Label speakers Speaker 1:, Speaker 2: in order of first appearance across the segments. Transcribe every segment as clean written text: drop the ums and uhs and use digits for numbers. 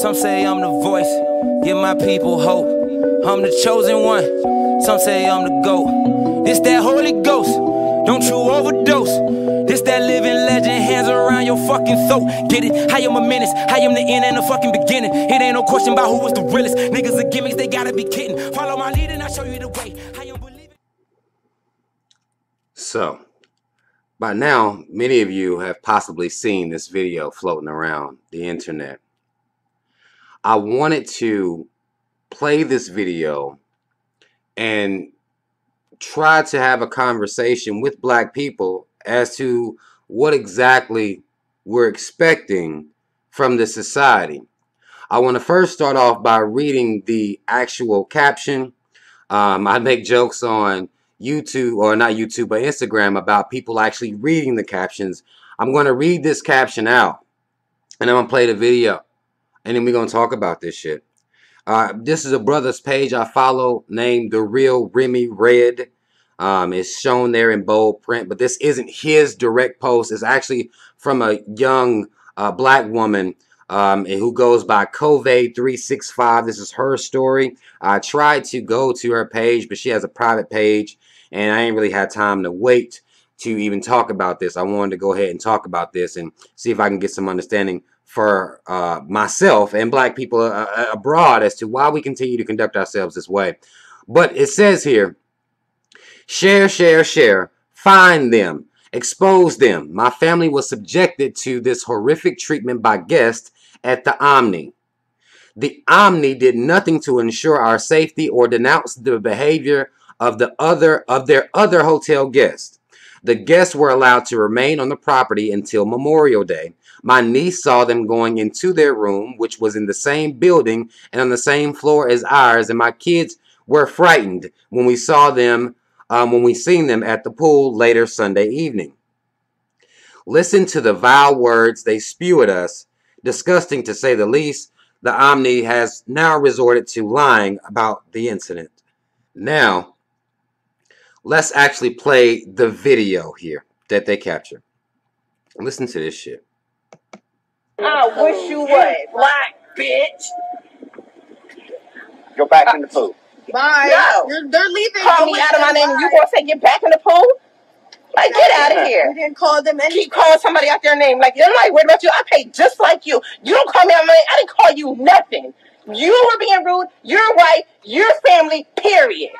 Speaker 1: Some say I'm the voice, give my people hope. I'm the chosen one, some say I'm the GOAT. This that Holy Ghost, don't you overdose. This that living legend, hands around your fucking throat. Get it? I am a menace, I am the end and the fucking beginning. It ain't no question about who was the realest. Niggas are gimmicks, they gotta be kidding. Follow my lead and I'll show you the way. I am believing.
Speaker 2: So, by now, many of you have possibly seen this video floating around the internet. I wanted to play this video and try to have a conversation with black people as to what exactly we're expecting from this society. I want to first start off by reading the actual caption. I make jokes on YouTube, or not YouTube, but Instagram, about people actually reading the captions. I'm going to read this caption out, and I'm going to play the video, and then we're going to talk about this shit. This is a brother's page I follow named The Real Remy Red. It's shown there in bold print, but this isn't his direct post. It's actually from a young black woman who goes by Cove365. This is her story. I tried to go to her page, but she has a private page, and I ain't really had time to wait to even talk about this. I wanted to go ahead and talk about this and see if I can get some understanding for myself and black people abroad as to why we continue to conduct ourselves this way. But it says here, share, share, share, find them, expose them. My family was subjected to this horrific treatment by guests at the Omni. The Omni did nothing to ensure our safety or denounce the behavior of their other hotel guests. The guests were allowed to remain on the property until Memorial Day. My niece saw them going into their room, which was in the same building and on the same floor as ours, and my kids were frightened when we saw them, when we seen them at the pool later Sunday evening. Listen to the vile words they spew at us, disgusting to say the least. The Omni has now resorted to lying about the incident. Now, let's actually play the video here that they captured. Listen to this shit.
Speaker 3: I wish you would, black bitch.
Speaker 4: Go back in the pool.
Speaker 3: Bye. No.
Speaker 5: They're leaving.
Speaker 3: Call me out of my name. You gonna say get back in the pool? Like, get out of here.
Speaker 5: You didn't call them anything.
Speaker 3: Keep calling somebody out their name. Like, I'm not worried about you. I pay just like you. You don't call me out my name. I didn't call you nothing. You were being rude. Your wife, your family, period.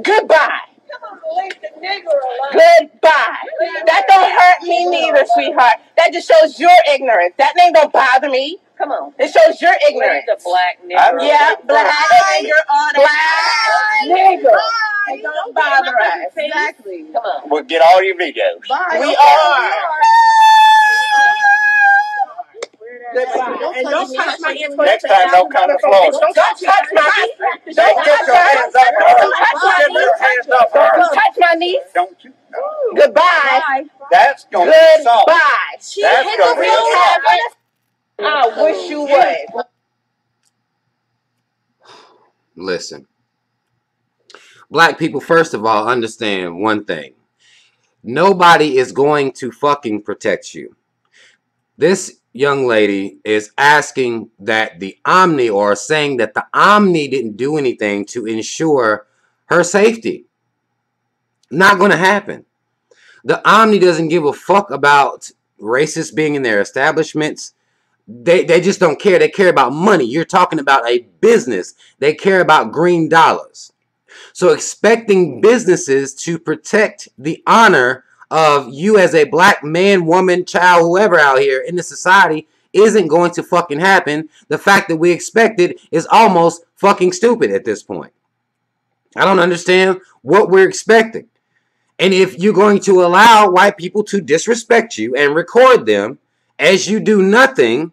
Speaker 3: Goodbye.
Speaker 5: Leave the nigger alone.
Speaker 3: Goodbye. That don't hurt me neither, sweetheart. That just shows your ignorance. That name don't bother me.
Speaker 5: Come on.
Speaker 3: It shows your ignorance.
Speaker 5: The black nigger.
Speaker 3: Yeah, black nigger. Black nigger.
Speaker 5: It
Speaker 3: don't bother us.
Speaker 5: Exactly.
Speaker 3: Come on.
Speaker 4: We'll get all your videos.
Speaker 5: Bye.
Speaker 3: We
Speaker 5: Okay,
Speaker 3: are.
Speaker 5: Goodbye. And don't touch my ear.
Speaker 4: Next time, don't come to Florida.
Speaker 3: Don't touch my niece.
Speaker 4: Don't get your hands up her. Get your hands up her.
Speaker 3: Don't touch my niece.
Speaker 4: Don't you?
Speaker 3: Goodbye.
Speaker 4: That's going to be assault.
Speaker 3: Goodbye.
Speaker 4: That's going to be assault.
Speaker 3: I wish you would.
Speaker 2: Listen. Black people, first of all, understand one thing. Nobody is going to fucking protect you. This young lady is asking that the Omni, or saying that the Omni didn't do anything to ensure her safety. Not going to happen. The Omni doesn't give a fuck about racists being in their establishments. They just don't care. They care about money. You're talking about a business. They care about green dollars. So expecting businesses to protect the honor of you as a black man, woman, child, whoever out here in the society isn't going to fucking happen. The fact that we expect it is almost fucking stupid at this point. I don't understand what we're expecting. And if you're going to allow white people to disrespect you and record them as you do nothing,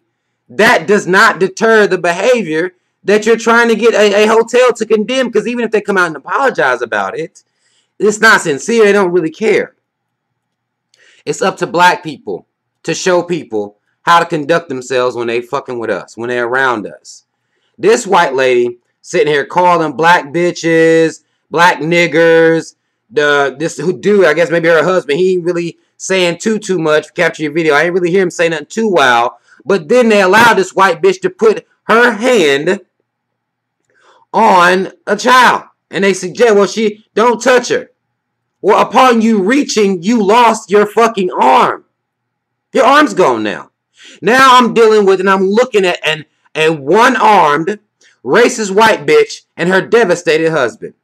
Speaker 2: that does not deter the behavior that you're trying to get a hotel to condemn. Because even if they come out and apologize about it, it's not sincere. They don't really care. It's up to black people to show people how to conduct themselves when they fucking with us, when they're around us. This white lady sitting here calling black bitches, black niggers, this dude, I guess maybe her husband, he ain't really saying too much. Capture your video. I ain't really hear him say nothing too wild. But then they allowed this white bitch to put her hand on a child. And they suggest, well, don't touch her. Well, upon you reaching, you lost your fucking arm. Your arm's gone now. Now I'm dealing with and I'm looking at a one-armed, racist white bitch and her devastated husband.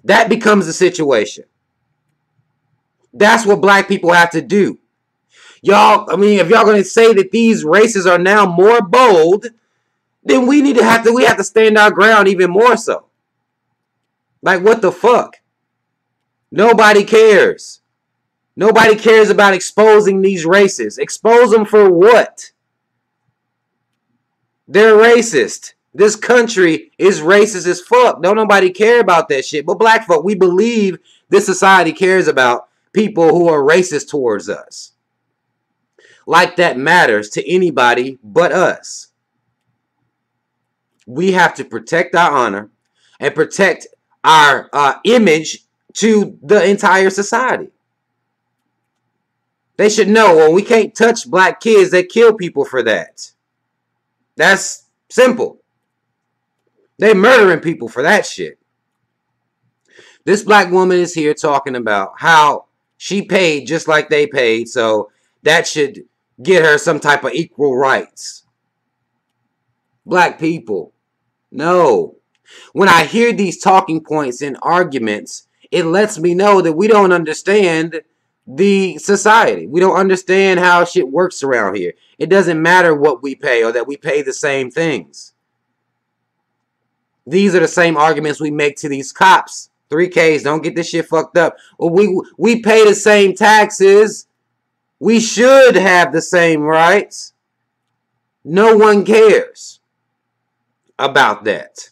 Speaker 2: That becomes the situation. That's what black people have to do. Y'all, I mean, if y'all going to say that these races are now more bold, then we have to stand our ground even more so. Like, what the fuck? Nobody cares. Nobody cares about exposing these races. Expose them for what? They're racist. This country is racist as fuck. Don't nobody care about that shit. But black folk, we believe this society cares about people who are racist towards us. Like that matters to anybody but us. We have to protect our honor and protect our image to the entire society. They should know, well, we can't touch black kids. They kill people for that. That's simple. They murdering people for that shit. This black woman is here talking about how she paid just like they paid, so that should get her some type of equal rights. Black people, no. When I hear these talking points and arguments, it lets me know that we don't understand the society. We don't understand how shit works around here. It doesn't matter what we pay or that we pay the same things. These are the same arguments we make to these cops. 3Ks, don't get this shit fucked up. Well, we pay the same taxes. We should have the same rights. No one cares about that.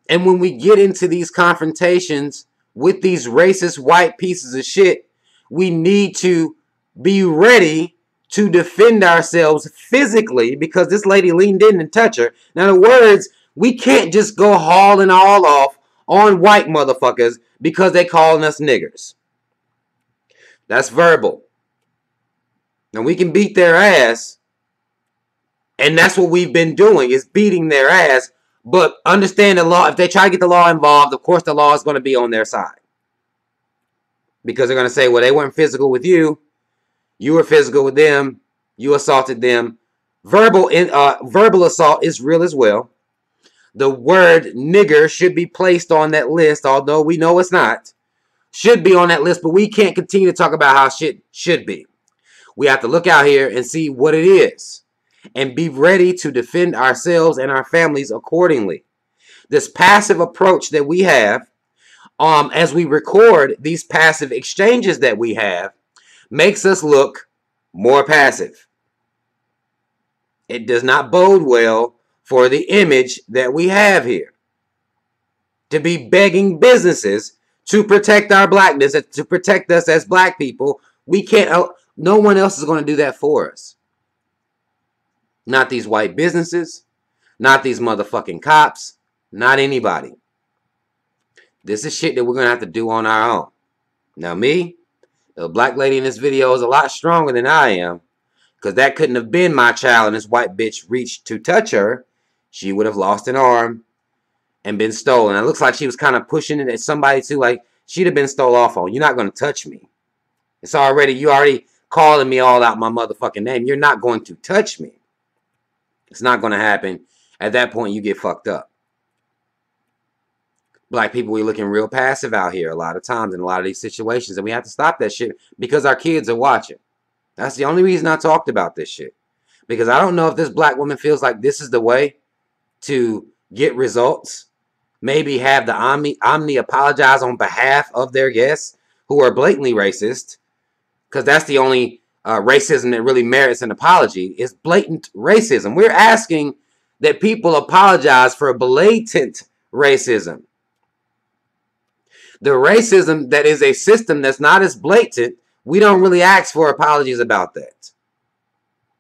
Speaker 2: And when we get into these confrontations with these racist white pieces of shit, we need to be ready to defend ourselves physically, because this lady leaned in and touched her. In other words, we can't just go hauling all off on white motherfuckers because they calling us niggers. That's verbal. And we can beat their ass, and that's what we've been doing, is beating their ass. But understand the law. If they try to get the law involved, of course the law is going to be on their side. Because they're going to say, well, they weren't physical with you. You were physical with them. You assaulted them. Verbal assault is real as well. The word nigger should be placed on that list, although we know it's not. Should be on that list, but we can't continue to talk about how shit should be. We have to look out here and see what it is, and be ready to defend ourselves and our families accordingly. This passive approach that we have, as we record these passive exchanges that we have, makes us look more passive. It does not bode well for the image that we have here. To be begging businesses to protect our blackness, to protect us as black people, we can't. No one else is going to do that for us. Not these white businesses, not these motherfucking cops, not anybody. This is shit that we're going to have to do on our own. Now me, the black lady in this video is a lot stronger than I am, because that couldn't have been my child and this white bitch reached to touch her. She would have lost an arm and been stolen. It looks like she was kind of pushing it at somebody too, like she'd have been stole off on. You're not going to touch me. You already calling me all out my motherfucking name. You're not going to touch me. It's not going to happen. At that point, you get fucked up. Black people, we're looking real passive out here a lot of times in a lot of these situations. And we have to stop that shit because our kids are watching. That's the only reason I talked about this shit. Because I don't know if this black woman feels like this is the way to get results. Maybe have the Omni apologize on behalf of their guests who are blatantly racist. Because that's the only racism that really merits an apology, is blatant racism. We're asking that people apologize for blatant racism. The racism that is a system that's not as blatant, we don't really ask for apologies about that.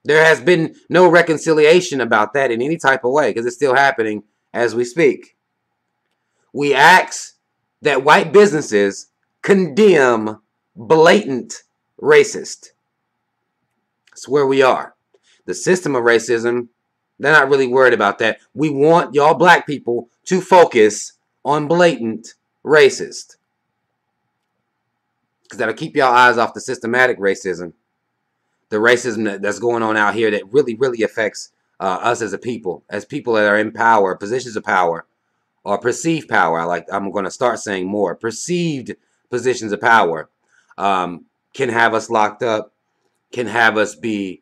Speaker 2: There has been no reconciliation about that in any type of way, because it's still happening as we speak. We ask that white businesses condemn blatant racist. That's where we are. The system of racism, they're not really worried about that. We want y'all black people to focus on blatant racist. Because that'll keep y'all eyes off the systematic racism. The racism that's going on out here that really, really affects us as a people. As people that are in power, positions of power, or perceived power. I'm going to start saying more. Perceived positions of power can have us locked up, can have us be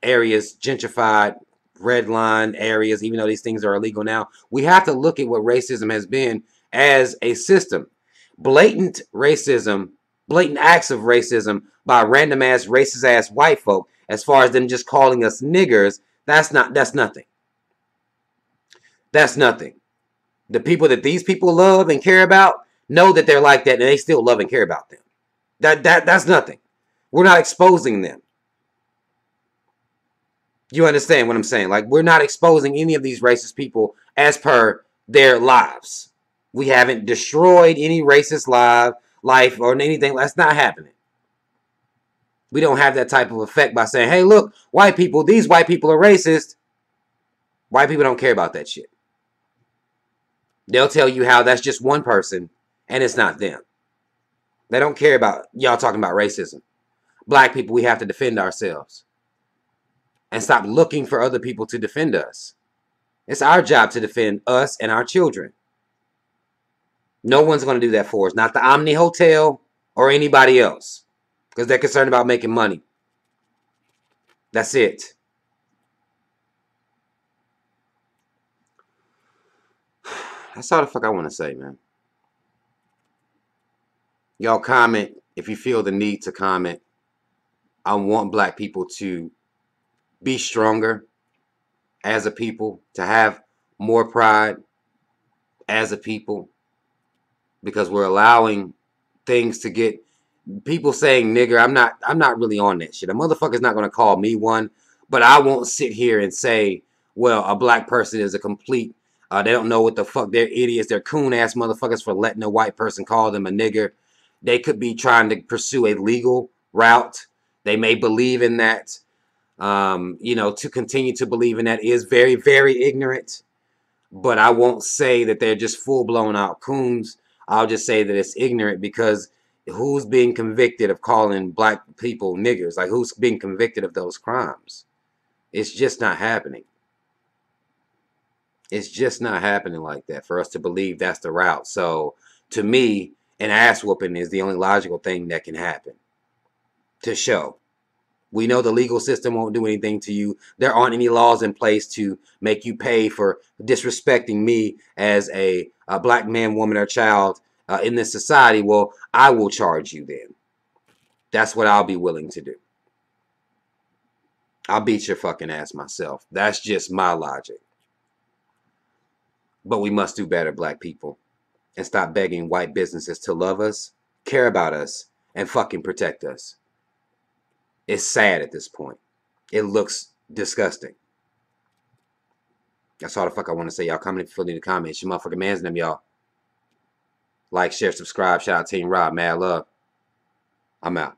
Speaker 2: areas gentrified, redlined areas, even though these things are illegal now. We have to look at what racism has been as a system. Blatant racism, blatant acts of racism by random ass racist ass white folk, as far as them just calling us niggers, that's nothing. That's nothing. The people that these people love and care about know that they're like that, and they still love and care about them. That's nothing. We're not exposing them. You understand what I'm saying? Like, we're not exposing any of these racist people as per their lives. We haven't destroyed any racist life or anything. That's not happening. We don't have that type of effect by saying, hey, look, white people, these white people are racist. White people don't care about that shit. They'll tell you how that's just one person and it's not them. They don't care about y'all talking about racism. Black people, we have to defend ourselves. And stop looking for other people to defend us. It's our job to defend us and our children. No one's going to do that for us. Not the Omni Hotel or anybody else. Because they're concerned about making money. That's it. That's all the fuck I want to say, man. Y'all comment if you feel the need to comment. I want black people to be stronger as a people, to have more pride as a people, because we're allowing things to get people saying nigger. I'm not really on that shit. A motherfucker's not gonna call me one, but I won't sit here and say, well, a black person is a complete they don't know what the fuck, they're idiots, they're coon ass motherfuckers for letting a white person call them a nigger. They could be trying to pursue a legal route. They may believe in that. You know, to continue to believe in that is very, very ignorant. But I won't say that they're just full-blown out coons. I'll just say that it's ignorant, because who's being convicted of calling black people niggers? Like, who's being convicted of those crimes? It's just not happening. It's just not happening like that for us to believe that's the route. So, to me, an ass whooping is the only logical thing that can happen to show. We know the legal system won't do anything to you. There aren't any laws in place to make you pay for disrespecting me as a black man, woman, or child in this society. Well, I will charge you then. That's what I'll be willing to do. I'll beat your fucking ass myself. That's just my logic. But we must do better, black people, and stop begging white businesses to love us, care about us, and fucking protect us. It's sad at this point. It looks disgusting. That's all the fuck I want to say. Y'all comment if you feel in the comments. Your motherfucking man's name, y'all. Like, share, subscribe. Shout out Team Rob. Mad love. I'm out.